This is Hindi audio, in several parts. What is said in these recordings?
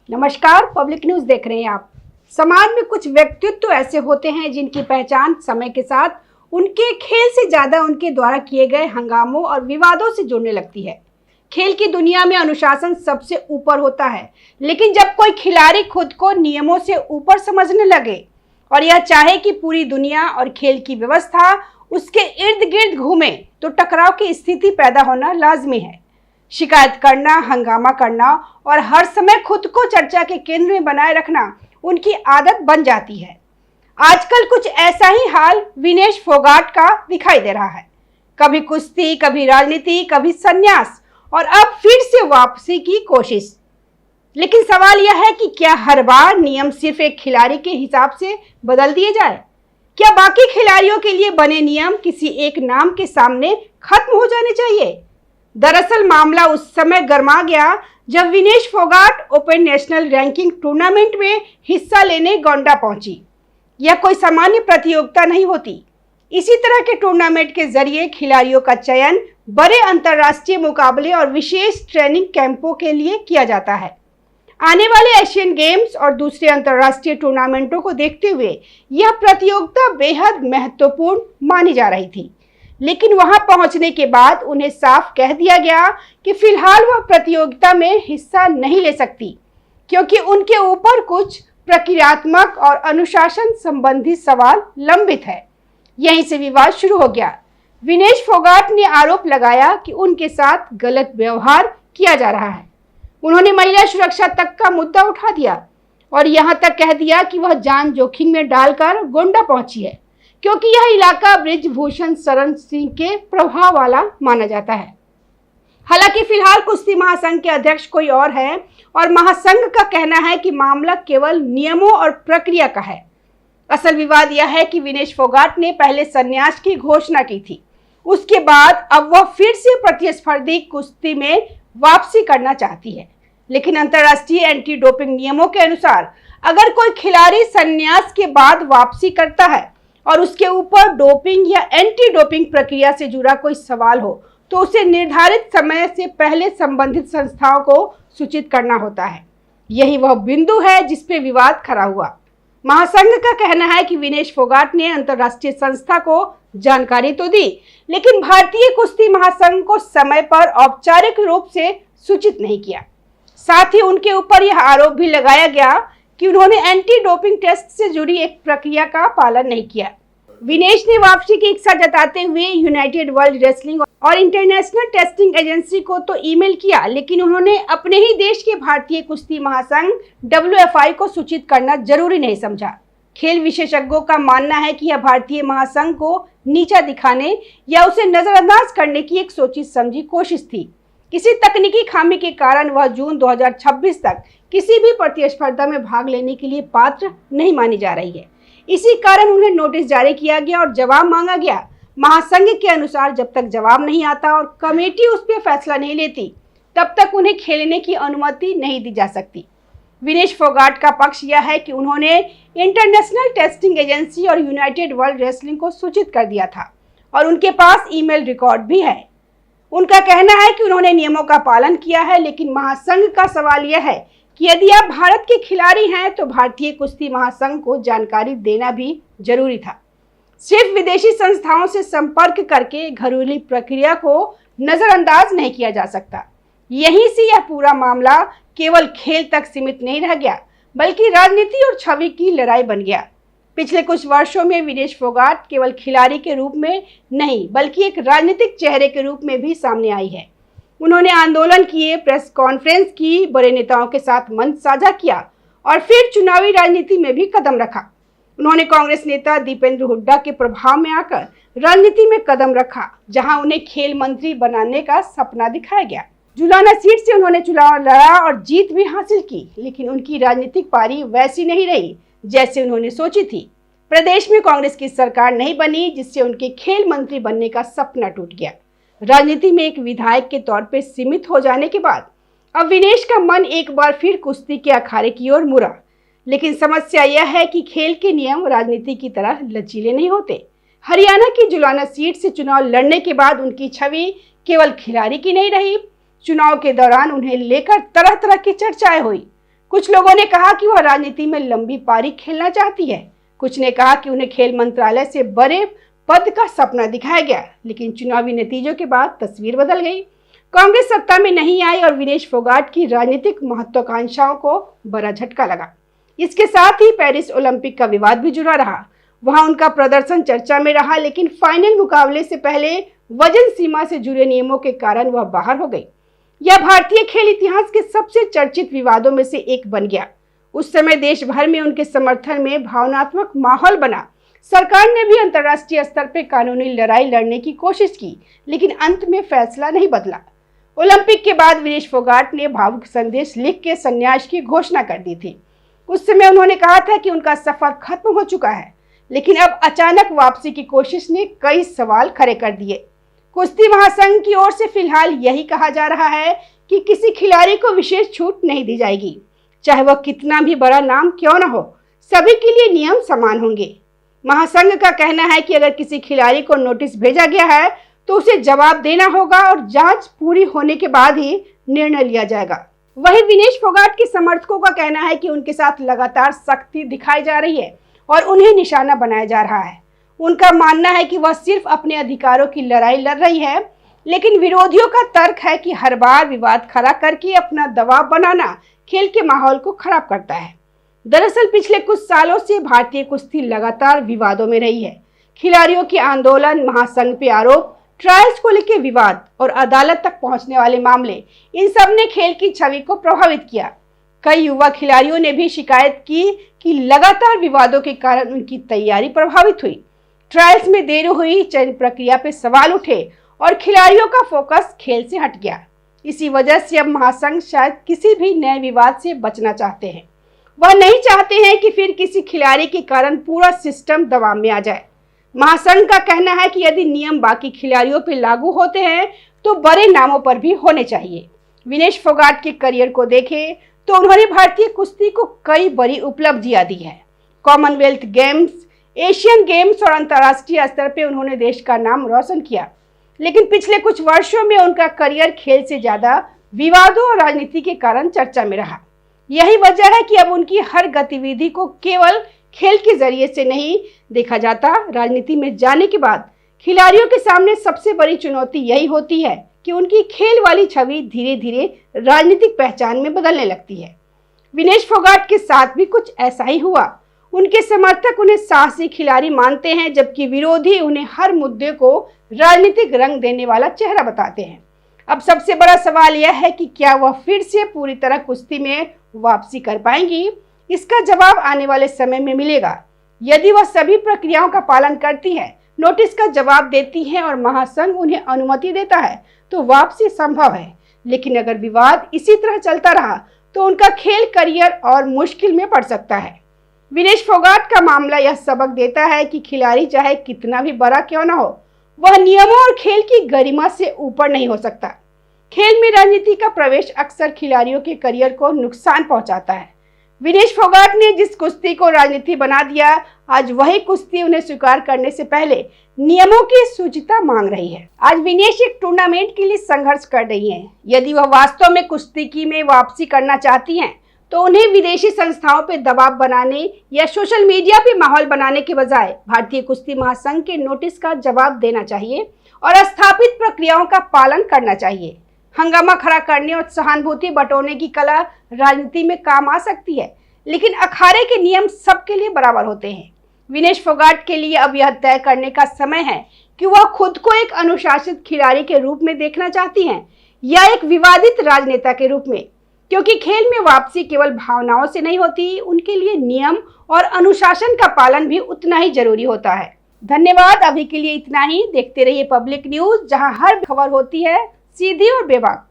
नमस्कार, पब्लिक न्यूज देख रहे हैं आप। समाज में कुछ व्यक्तित्व ऐसे होते हैं जिनकी पहचान समय के साथ उनके खेल से ज्यादा उनके द्वारा किए गए हंगामों और विवादों से जुड़ने लगती है। खेल की दुनिया में अनुशासन सबसे ऊपर होता है, लेकिन जब कोई खिलाड़ी खुद को नियमों से ऊपर समझने लगे और यह चाहे कि पूरी दुनिया और खेल की व्यवस्था उसके इर्द गिर्द घूमे, तो टकराव की स्थिति पैदा होना लाजमी है। शिकायत करना, हंगामा करना और हर समय खुद को चर्चा के केंद्र में बनाए रखना उनकी आदत बन जाती है। आजकल कुछ ऐसा ही हाल विनेश फोगाट का दिखाई दे रहा है। कभी कुश्ती, कभी राजनीति, कभी संन्यास और अब फिर से वापसी की कोशिश। लेकिन सवाल यह है कि क्या हर बार नियम सिर्फ एक खिलाड़ी के हिसाब से बदल दिए जाए? क्या बाकी खिलाड़ियों के लिए बने नियम किसी एक नाम के सामने खत्म हो जाने चाहिए? दरअसल मामला उस समय गर्मा गया जब Vinesh Phogat open national ranking tournament में हिस्सा लेने गोंडा पहुंची। यह कोई सामान्य प्रतियोगिता नहीं होती। इसी तरह के टूर्नामेंट के जरिए खिलाड़ियों का चयन बड़े अंतर्राष्ट्रीय मुकाबले और विशेष ट्रेनिंग कैंपों के लिए किया जाता है। आने वाले एशियन गेम्स और दूसरे अंतर्राष्ट्रीय टूर्नामेंटों को देखते हुए यह प्रतियोगिता बेहद महत्वपूर्ण मानी जा रही थी। लेकिन वहां पहुंचने के बाद उन्हें साफ कह दिया गया कि फिलहाल वह प्रतियोगिता में हिस्सा नहीं ले सकती, क्योंकि उनके ऊपर कुछ प्रक्रियात्मक और अनुशासन संबंधी सवाल लंबित है। यहीं से विवाद शुरू हो गया। विनेश फोगाट ने आरोप लगाया कि उनके साथ गलत व्यवहार किया जा रहा है। उन्होंने महिला सुरक्षा तक का मुद्दा उठा दिया और यहां तक कह दिया कि वह जान जोखिम में डालकर गोंडा पहुंची है, क्योंकि यह इलाका बृजभूषण शरण सिंह के प्रभाव वाला माना जाता है। हालांकि फिलहाल कुश्ती महासंघ के अध्यक्ष कोई और है और महासंघ का कहना है कि मामला केवल नियमों और प्रक्रिया का है। असल विवाद यह है कि विनेश फोगाट ने पहले संन्यास की घोषणा की थी, उसके बाद अब वह फिर से प्रतिस्पर्धी कुश्ती में वापसी करना चाहती है। लेकिन अंतर्राष्ट्रीय एंटी डोपिंग नियमों के अनुसार अगर कोई खिलाड़ी संन्यास के बाद वापसी करता है और उसके ऊपर डोपिंग या एंटी डोपिंग प्रक्रिया से जुड़ा कोई सवाल हो, तो उसे निर्धारित समय से पहले संबंधित संस्थाओं को सूचित करना होता है। यही वह बिंदु है जिस पे विवाद खड़ा हुआ। महासंघ का कहना है कि विनेश फोगाट ने अंतर्राष्ट्रीय संस्था को जानकारी तो दी, लेकिन भारतीय कुश्ती महासंघ को समय पर औपचारिक रूप से सूचित नहीं किया। साथ ही उनके ऊपर यह आरोप भी लगाया गया कि उन्होंने एंटी डोपिंग टेस्ट से जुड़ी एक प्रक्रिया का पालन नहीं किया। विनेश ने वापसी की इच्छा जताते हुए यूनाइटेड वर्ल्ड रेसलिंग और इंटरनेशनल टेस्टिंग एजेंसी को तो ईमेल किया, लेकिन उन्होंने अपने ही देश के भारतीय कुश्ती महासंघ WFI को सूचित करना जरूरी नहीं समझा। खेल विशेषज्ञों का मानना है कि यह भारतीय महासंघ को नीचा दिखाने या उसे नजरअंदाज करने की एक सोची समझी कोशिश थी। किसी तकनीकी खामी के कारण वह जून 2026 तक किसी भी प्रतिस्पर्धा में भाग लेने के लिए पात्र नहीं मानी जा रही है। इसी कारण उन्हें नोटिस जारी किया गया और जवाब मांगा गया। महासंघ के अनुसार जब तक जवाब नहीं आता और कमेटी उस पर फैसला नहीं लेती, तब तक उन्हें खेलने की अनुमति नहीं दी जा सकती। विनेश फोगाट का पक्ष यह है कि उन्होंने इंटरनेशनल टेस्टिंग एजेंसी और यूनाइटेड वर्ल्ड रेसलिंग को सूचित कर दिया था और उनके पास ईमेल रिकॉर्ड भी है। उनका कहना है कि उन्होंने नियमों का पालन किया है, लेकिन महासंघ का सवाल यह है कि यदि आप भारत के खिलाड़ी हैं तो भारतीय कुश्ती महासंघ को जानकारी देना भी जरूरी था। सिर्फ विदेशी संस्थाओं से संपर्क करके घरेलू प्रक्रिया को नजरअंदाज नहीं किया जा सकता। यहीं से यह पूरा मामला केवल खेल तक सीमित नहीं रह गया, बल्कि राजनीति और छवि की लड़ाई बन गया। पिछले कुछ वर्षों में विनेश फोगाट केवल खिलाड़ी के रूप में नहीं, बल्कि एक राजनीतिक चेहरे के रूप में भी सामने आई है। उन्होंने आंदोलन किए, प्रेस कॉन्फ्रेंस की, बड़े नेताओं के साथ मंच साझा किया और फिर चुनावी राजनीति में भी कदम रखा। उन्होंने कांग्रेस नेता दीपेंद्र हुड्डा के प्रभाव में आकर राजनीति में कदम रखा, जहां उन्हें खेल मंत्री बनाने का सपना दिखाया गया। जुलाना सीट से उन्होंने चुनाव लड़ा और जीत भी हासिल की, लेकिन उनकी राजनीतिक पारी वैसी नहीं रही जैसे उन्होंने सोची थी। प्रदेश में कांग्रेस की सरकार नहीं बनी, जिससे उनके खेल मंत्री बनने का सपना टूट गया। राजनीति में एक विधायक के तौर पर सीमित हो जाने के बाद अब विनेश का मन एक बार फिर कुश्ती के अखाड़े की ओर मुड़ा। लेकिन समस्या यह है कि खेल के नियम राजनीति की तरह लचीले नहीं होते। हरियाणा की जुलाना सीट से चुनाव लड़ने के बाद उनकी छवि केवल खिलाड़ी की नहीं रही, चुनाव के दौरान उन्हें लेकर तरह तरह की चर्चाएं हुई। कुछ लोगों ने कहा कि वह राजनीति में लंबी पारी खेलना चाहती है। कुछ ने कहा कि उन्हें खेल मंत्रालय से बड़े पद का सपना दिखाया गया, लेकिन चुनावी नतीजों के बाद तस्वीर बदल गई। कांग्रेस सत्ता में नहीं आई और विनेश फोगाट की राजनीतिक महत्वाकांक्षाओं को बड़ा झटका लगा। इसके साथ ही पेरिस ओलंपिक का विवाद भी जुड़ा रहा। वहां उनका प्रदर्शन चर्चा में रहा, लेकिन फाइनल मुकाबले से पहले वजन सीमा से जुड़े नियमों के कारण वह बाहर हो गई। यह भारतीय खेल इतिहास के सबसे चर्चित विवादों में से एक बन गया। उस समय देश भर में उनके समर्थन में भावनात्मक माहौल बना। सरकार ने भी अंतर्राष्ट्रीय स्तर पर कानूनी लड़ाई लड़ने की कोशिश की, लेकिन अंत में फैसला नहीं बदला। ओलंपिक के बाद विनेश फोगाट ने भावुक संदेश लिख के संन्यास की घोषणा कर दी थी। उस समय उन्होंने कहा था कि उनका सफर खत्म हो चुका है, लेकिन अब अचानक वापसी की कोशिश ने कई सवाल खड़े कर दिए। कुश्ती महासंघ की ओर से फिलहाल यही कहा जा रहा है कि किसी खिलाड़ी को विशेष छूट नहीं दी जाएगी, चाहे वह कितना भी बड़ा नाम क्यों न हो। सभी के लिए नियम समान होंगे। महासंघ का कहना है कि अगर किसी खिलाड़ी को नोटिस भेजा गया है तो उसे जवाब देना होगा और जांच पूरी होने के बाद ही निर्णय लिया जाएगा। वहीं विनेश फोगाट के समर्थकों का कहना है कि उनके साथ लगातार सख्ती दिखाई जा रही है और उन्हें निशाना बनाया जा रहा है। उनका मानना है कि वह सिर्फ अपने अधिकारों की लड़ाई लड़ रही है, लेकिन विरोधियों का तर्क है कि हर बार विवाद खड़ा करके अपना दबाव बनाना खेल के माहौल को खराब करता है। दरअसल पिछले कुछ सालों से भारतीय कुश्ती लगातार विवादों में रही है। खिलाड़ियों के आंदोलन, महासंघ पे आरोप, ट्रायल्स को लेकर विवाद और अदालत तक पहुंचने वाले मामले, इन सब ने खेल की छवि को प्रभावित किया। कई युवा खिलाड़ियों ने भी शिकायत की कि लगातार विवादों के कारण उनकी तैयारी प्रभावित हुई। ट्रायल्स में देरी हुई, चयन प्रक्रिया पे सवाल उठे और खिलाड़ियों का फोकस खेल से हट गया। इसी वजह से अब महासंघ शायद किसी भी नए विवाद से बचना चाहते हैं। वह नहीं चाहते हैं कि फिर किसी खिलाड़ी के कारण पूरा सिस्टम दबाव में आ जाए। महासंघ का कहना है कि यदि नियम बाकी खिलाड़ियों पर लागू होते हैं तो बड़े नामों पर भी होने चाहिए। विनेश फोगाट के करियर को देखें तो उन्होंने भारतीय कुश्ती को कई बड़ी उपलब्धियां दी है। कॉमनवेल्थ गेम्स, एशियन गेम्स और अंतर्राष्ट्रीय स्तर पर उन्होंने देश का नाम रोशन किया, लेकिन पिछले कुछ वर्षों में उनका करियर खेल से ज्यादा विवादों और राजनीति के कारण चर्चा में रहा। यही वजह है कि अब उनकी हर गतिविधि को केवल खेल के जरिए से नहीं देखा जाता। राजनीति में जाने के बाद खिलाड़ियों के सामने सबसे बड़ी चुनौती यही होती है कि उनकी खेल वाली छवि धीरे धीरे राजनीतिक पहचान में बदलने लगती है। विनेश फोगाट के साथ भी कुछ ऐसा ही हुआ। उनके समर्थक उन्हें साहसी खिलाड़ी मानते हैं, जबकि विरोधी उन्हें हर मुद्दे को राजनीतिक रंग देने वाला चेहरा बताते हैं। अब सबसे बड़ा सवाल यह है कि क्या वह फिर से पूरी तरह कुश्ती में वापसी कर पाएंगी। इसका जवाब आने वाले समय में मिलेगा। यदि वह सभी प्रक्रियाओं का पालन करती है, नोटिस का जवाब देती हैं और महासंघ उन्हें अनुमति देता है तो वापसी संभव है। लेकिन अगर विवाद इसी तरह चलता रहा तो उनका खेल करियर और मुश्किल में पड़ सकता है। विनेश फोगाट का मामला यह सबक देता है कि खिलाड़ी चाहे कितना भी बड़ा क्यों न हो, वह नियमों और खेल की गरिमा से ऊपर नहीं हो सकता। खेल में राजनीति का प्रवेश अक्सर खिलाड़ियों के करियर को नुकसान पहुंचाता है। विनेश फोगाट ने जिस कुश्ती को राजनीति बना दिया, आज वही कुश्ती उन्हें स्वीकार करने से पहले नियमों की सूचिता मांग रही है। आज विनेश एक टूर्नामेंट के लिए संघर्ष कर रही हैं। यदि वह वास्तव में कुश्ती में वापसी करना चाहती हैं, तो उन्हें विदेशी संस्थाओं पर दबाव बनाने या सोशल मीडिया पे माहौल बनाने के बजाय भारतीय कुश्ती महासंघ के नोटिस का जवाब देना चाहिए और स्थापित प्रक्रियाओं का पालन करना चाहिए। हंगामा खड़ा करने और सहानुभूति बटोरने की कला राजनीति में काम आ सकती है, लेकिन अखाड़े के नियम सबके लिए बराबर होते हैं। विनेश फोगाट के लिए अब यह तय करने का समय है कि वह खुद को एक अनुशासित खिलाड़ी के रूप में देखना चाहती हैं या एक विवादित राजनेता के रूप में, क्योंकि खेल में वापसी केवल भावनाओं से नहीं होती, उनके लिए नियम और अनुशासन का पालन भी उतना ही जरूरी होता है। धन्यवाद। अभी के लिए इतना ही। देखते रहिए पब्लिक न्यूज, जहां हर खबर होती है सीधी और बेबाक।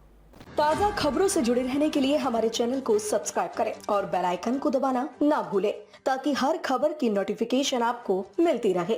ताज़ा खबरों से जुड़े रहने के लिए हमारे चैनल को सब्सक्राइब करें और बेल आइकन को दबाना ना भूलें, ताकि हर खबर की नोटिफिकेशन आपको मिलती रहे।